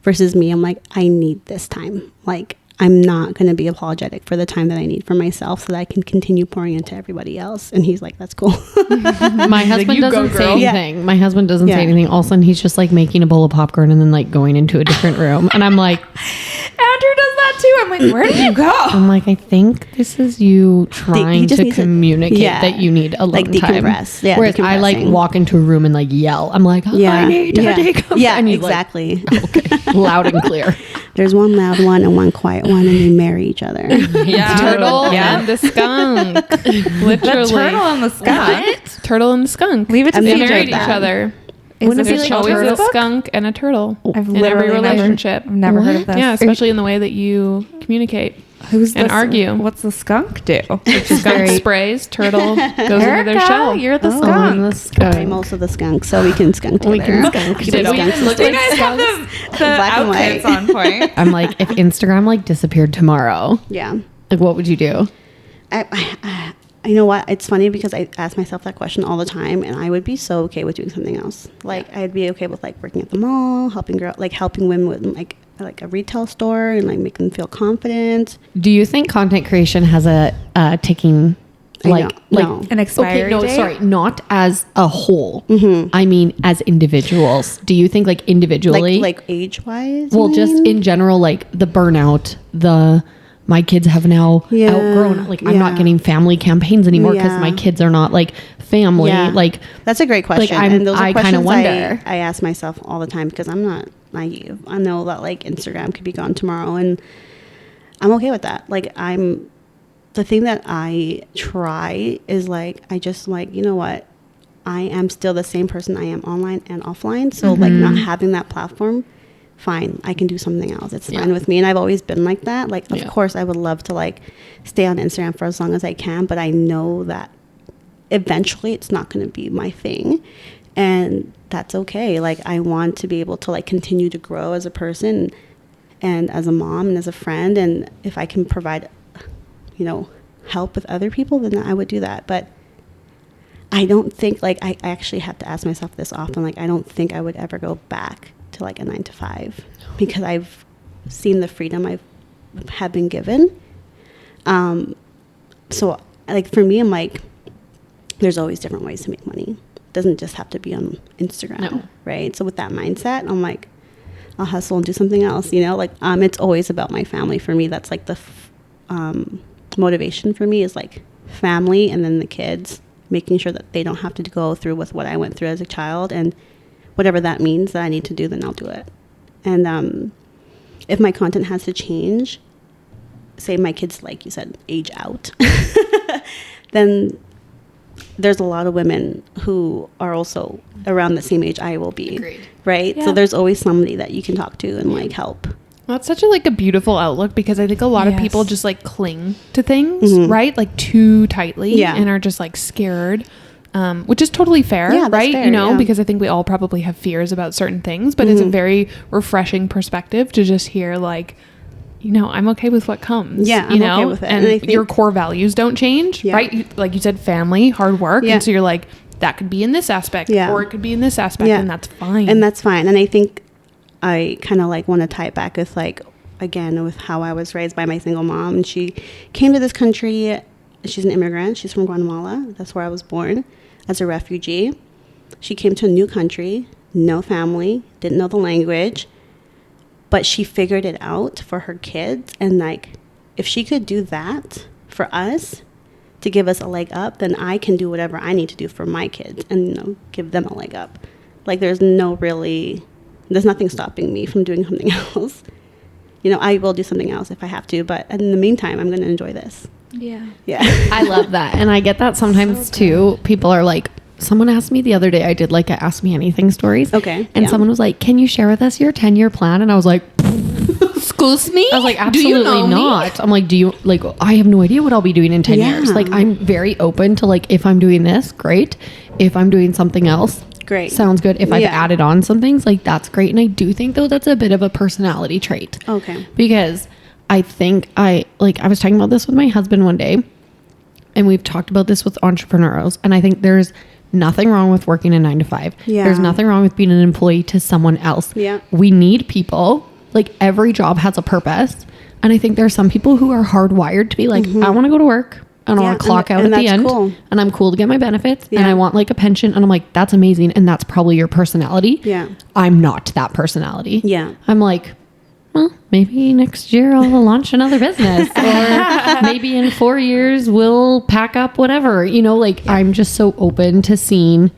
versus me. I'm like, I need this time. Like, I'm not going to be apologetic for the time that I need for myself so that I can continue pouring into everybody else. And he's like, that's cool. My husband doesn't say anything. My husband doesn't say anything. All of a sudden, he's just like making a bowl of popcorn and then like going into a different room. And I'm like, Andrew does that too. I'm like, where did you go? I'm like, I think this is you trying to communicate that you need alone like decompress. time. Whereas I like walk into a room and like yell. I'm like, I need to decompress. Yeah, and exactly. Like, okay, loud and clear. There's one loud one and one quiet one, and they marry each other. Yeah, turtle and the skunk. Literally, the turtle and the skunk. What? Turtle and the skunk. Leave it to they CJ. married each other. There's always a skunk and a turtle in every relationship. I've never heard of this. Yeah, especially in the way that you communicate and argue. What's the skunk do? Skunk sprays, turtle goes into their shell. You're the skunk. The skunk. I'm also the skunk, so we can skunk together. We can skunk together. You guys have the outfits on point. I'm like, if Instagram like disappeared tomorrow, like what would you do? You know what? It's funny because I ask myself that question all the time, and I would be so okay with doing something else. Like I'd be okay with like working at the mall, helping women with like a retail store and like making them feel confident. Do you think content creation has a ticking an expiry date? Sorry, not as a whole. I mean, as individuals. Do you think like individually, like age wise? Well, just in general, like the burnout, my kids have now outgrown. Like I'm not getting family campaigns anymore because my kids are not like family. Like that's a great question. Like, and those are I kind of wonder. I ask myself all the time because I'm not naive. I know that like Instagram could be gone tomorrow, and I'm okay with that. Like the thing that I try is like I just like, you know what, I am still the same person I am online and offline. So like not having that platform, fine, I can do something else. It's fine with me. And I've always been like that. Like, of course, I would love to like stay on Instagram for as long as I can, but I know that eventually it's not going to be my thing. And that's okay. Like, I want to be able to like continue to grow as a person and as a mom and as a friend. And if I can provide, you know, help with other people, then I would do that. But I don't think like I actually have to ask myself this often. Like, I don't think I would ever go back to like a 9-to-5 because I've seen the freedom I have been given. So like for me, I'm like, there's always different ways to make money. It doesn't just have to be on Instagram, right? So with that mindset, I'm like, I'll hustle and do something else, you know, like it's always about my family. For me, that's like the motivation for me is like family and then the kids, making sure that they don't have to go through with what I went through as a child, and whatever that means that I need to do, then I'll do it. And if my content has to change, say my kids, like you said, age out, then there's a lot of women who are also around the same age I will be. Agreed. Right? Yeah. So there's always somebody that you can talk to and like help. Well, that's such a beautiful outlook because I think a lot of people just like cling to things, right? Like too tightly and are just like scared. Which is totally fair, right? Fair, you know, because I think we all probably have fears about certain things, but it's a very refreshing perspective to just hear like, you know, I'm okay with what comes. Yeah, you I'm okay with it. And your core values don't change, right? Like you said, family, hard work. And so you're like, that could be in this aspect or it could be in this aspect and that's fine. And that's fine. And I think I kind of like want to tie it back with like, again, with how I was raised by my single mom. And she came to this country. She's an immigrant. She's from Guatemala. That's where I was born. As a refugee, she came to a new country, no family, didn't know the language, but she figured it out for her kids. And like, if she could do that for us to give us a leg up, then I can do whatever I need to do for my kids and, you know, give them a leg up. Like there's nothing stopping me from doing something else. You know, I will do something else if I have to, but in the meantime, I'm going to enjoy this. Yeah. I love that. And I get that sometimes too. People are like, someone asked me the other day, I did like a Ask Me Anything stories. Okay. And someone was like, can you share with us your 10-year plan? And I was like, excuse me? I was like, absolutely not. I'm like, I have no idea what I'll be doing in 10 years. Like, I'm very open to like, if I'm doing this, great. If I'm doing something else, great. Sounds good. If I've added on some things, like that's great. And I do think though, that's a bit of a personality trait. Okay. Because I think I was talking about this with my husband one day, and we've talked about this with entrepreneurs, and I think there's nothing wrong with working a 9 to 5. Yeah. There's nothing wrong with being an employee to someone else. Yeah. We need people. Like, every job has a purpose. And I think there are some people who are hardwired to be like, I want to go to work. And I want to clock out at the end. Cool. And I'm cool to get my benefits. Yeah. And I want like a pension. And I'm like, that's amazing. And that's probably your personality. Yeah. I'm not that personality. Yeah. I'm like, well, maybe next year I'll launch another business, or maybe in 4 years we'll pack up whatever, you know, like I'm just so open to seeing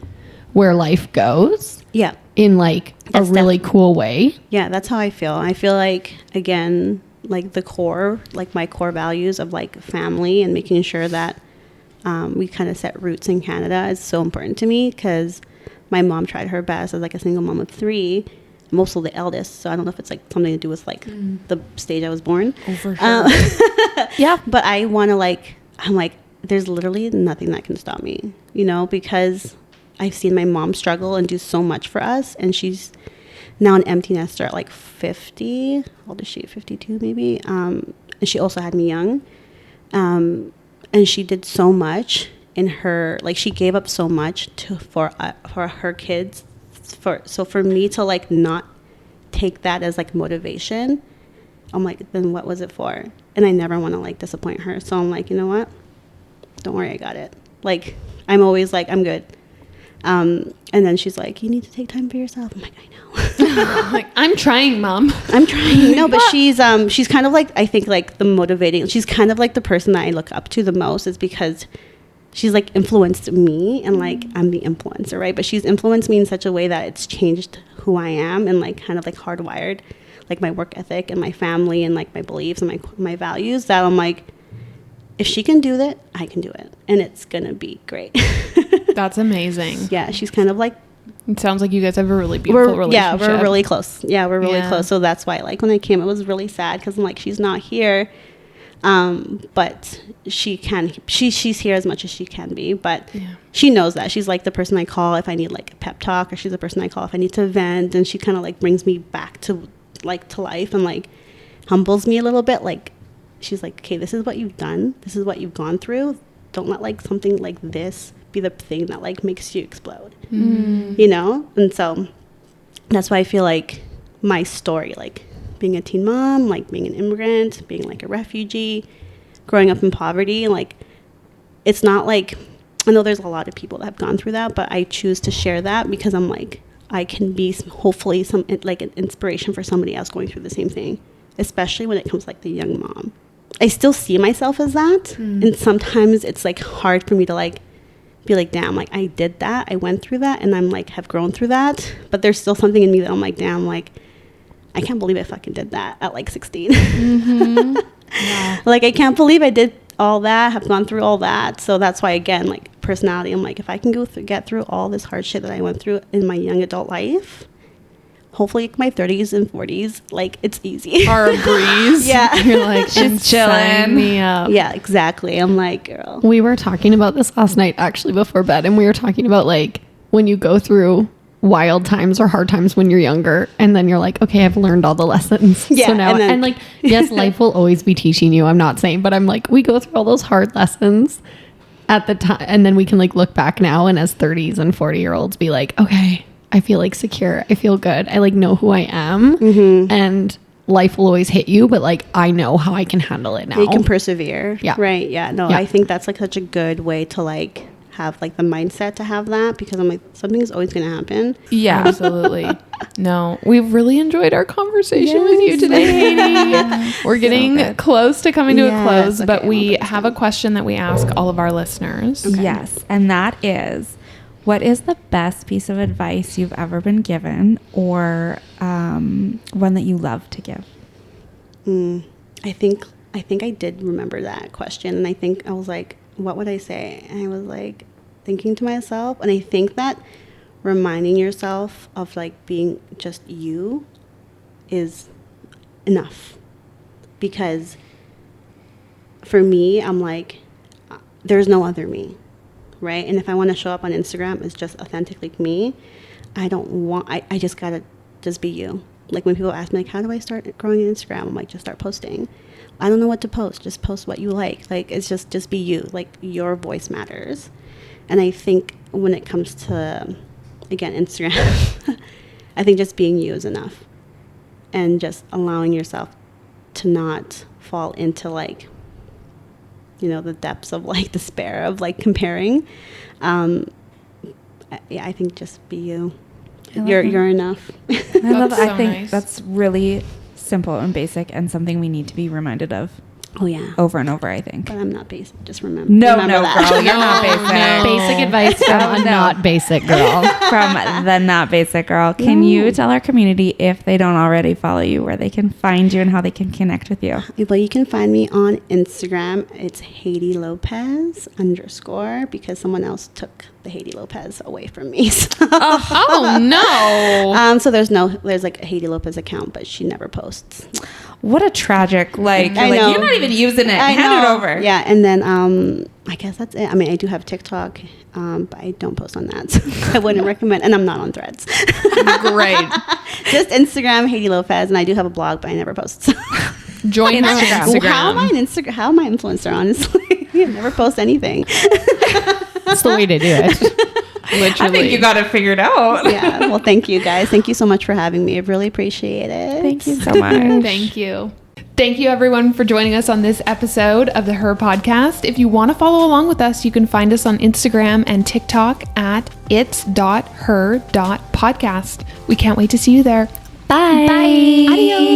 where life goes. Yeah. In like that's a really cool way. Yeah. That's how I feel. I feel like, again, like the core, like my core values of like family and making sure that we kind of set roots in Canada is so important to me, because my mom tried her best as like a single mom of 3. I'm also the eldest, so I don't know if it's like something to do with like the stage I was born. Oh, for sure. Yeah, but I want to like, I'm like, there's literally nothing that can stop me, you know, because I've seen my mom struggle and do so much for us, and she's now an empty nester at like 50. How old is she? 52 maybe. And she also had me young, and she did so much in her, like she gave up so much for her kids. For me to like not take that as like motivation, I'm like, then what was it for? And I never want to like disappoint her, so I'm like, you know what, don't worry, I got it. Like, I'm always like, I'm good. And then she's like, you need to take time for yourself. I'm like, I know. Like, I'm trying, Mom. I'm trying. No, but she's kind of like, I think like the motivating, she's kind of like the person that I look up to the most, is because she's like influenced me, and like I'm the influencer, right? But she's influenced me in such a way that it's changed who I am, and like kind of like hardwired like my work ethic and my family and like my beliefs and my values, that I'm like, if she can do that, I can do it, and it's gonna be great. That's amazing. Yeah, she's kind of like, it sounds like you guys have a really beautiful relationship. Yeah, we're really close. Yeah, we're really close. So that's why, like, when I came, it was really sad, because I'm like, she's not here. But she's here as much as she can be, but she knows that. She's like the person I call if I need like a pep talk, or she's the person I call if I need to vent, and she kind of like brings me back to life, and like humbles me a little bit. Like, she's like, okay, this is what you've done, this is what you've gone through, don't let like something like this be the thing that like makes you explode. You know? And so that's why I feel like my story, like being a teen mom, like being an immigrant, being like a refugee, growing up in poverty, like, it's not like, I know there's a lot of people that have gone through that, but I choose to share that because I'm like, I can be hopefully some like an inspiration for somebody else going through the same thing, especially when it comes like the young mom. I still see myself as that, and sometimes it's like hard for me to like be like, damn, like I did that, I went through that, and I'm like have grown through that, but there's still something in me that I'm like, damn, like I can't believe I fucking did that at like 16. Yeah. Like, I can't believe I did all that, have gone through all that. So that's why, again, like personality, I'm like, if I can get through all this hard shit that I went through in my young adult life, hopefully like my 30s and 40s, like it's easy. Are a breeze. Yeah. You're like, just chilling me up. Yeah, exactly. I'm like, girl. We were talking about this last night actually before bed, and we were talking about like when you go through wild times or hard times when you're younger, and then you're like, okay, I've learned all the lessons. Yeah, so now and like, yes, life will always be teaching you, I'm not saying, but I'm like, we go through all those hard lessons at the time, and then we can like look back now and as 30s and 40-year-olds be like, okay, I feel like secure, I feel good, I like know who I am, and life will always hit you, but like I know how I can handle it now. You can persevere. Yeah. Right. Yeah. No, yeah. I think that's like such a good way to like have like the mindset to have that, because I'm like, something is always going to happen. Yeah, absolutely. No, we've really enjoyed our conversation with you today, Heydy. We're getting close to coming to a close, but we have a question that we ask all of our listeners. Okay. Yes, and that is, what is the best piece of advice you've ever been given, or one that you love to give? I think I did remember that question, and I think I was like, what would I say? And I was like thinking to myself, and I think that reminding yourself of like being just you is enough, because for me, I'm like, there's no other me, right? And if I want to show up on Instagram as just authentically me, I just gotta just be you. Like when people ask me, like, how do I start growing an Instagram? I'm like, just start posting. I don't know what to post. Just post what you like. Like, it's just be you. Like, your voice matters. And I think when it comes to, again, Instagram, I think just being you is enough. And just allowing yourself to not fall into, like, you know, the depths of, like, despair of, like, comparing. I think just be you. You're enough. I love That's it. so I think nice. that's really simple and basic and something we need to be reminded of Oh, yeah. over and over, I think. But I'm not basic. Just remember. No, remember that. girl, you're not basic. Basic advice from a not basic girl. From the Not Basic Girl. Can you tell our community, if they don't already follow you, where they can find you and how they can connect with you? Well, you can find me on Instagram. It's Heydy Lopez _ because someone else took the Heydy Lopez away from me. So, Oh no. so there's like a Heydy Lopez account, but she never posts. What a tragic, like, I you're, like, know. you're not even using it. I Hand know. it over. Yeah, and then I guess that's it. I mean, I do have TikTok, but I don't post on that. So I wouldn't recommend, and I'm not on Threads. Great. Just Instagram, Heydy Lopez, and I do have a blog, but I never post. Join her on Instagram. How am I an Instagram? How am I an influencer? Honestly, I never post anything. That's the way to do it. I think you got it figured out. Yeah. Well, thank you guys. Thank you so much for having me. I really appreciate it. Thank you so much. Thank you. Thank you, everyone, for joining us on this episode of the Her Podcast. If you want to follow along with us, you can find us on Instagram and TikTok at its.her.podcast. We can't wait to see you there. Bye. Adios.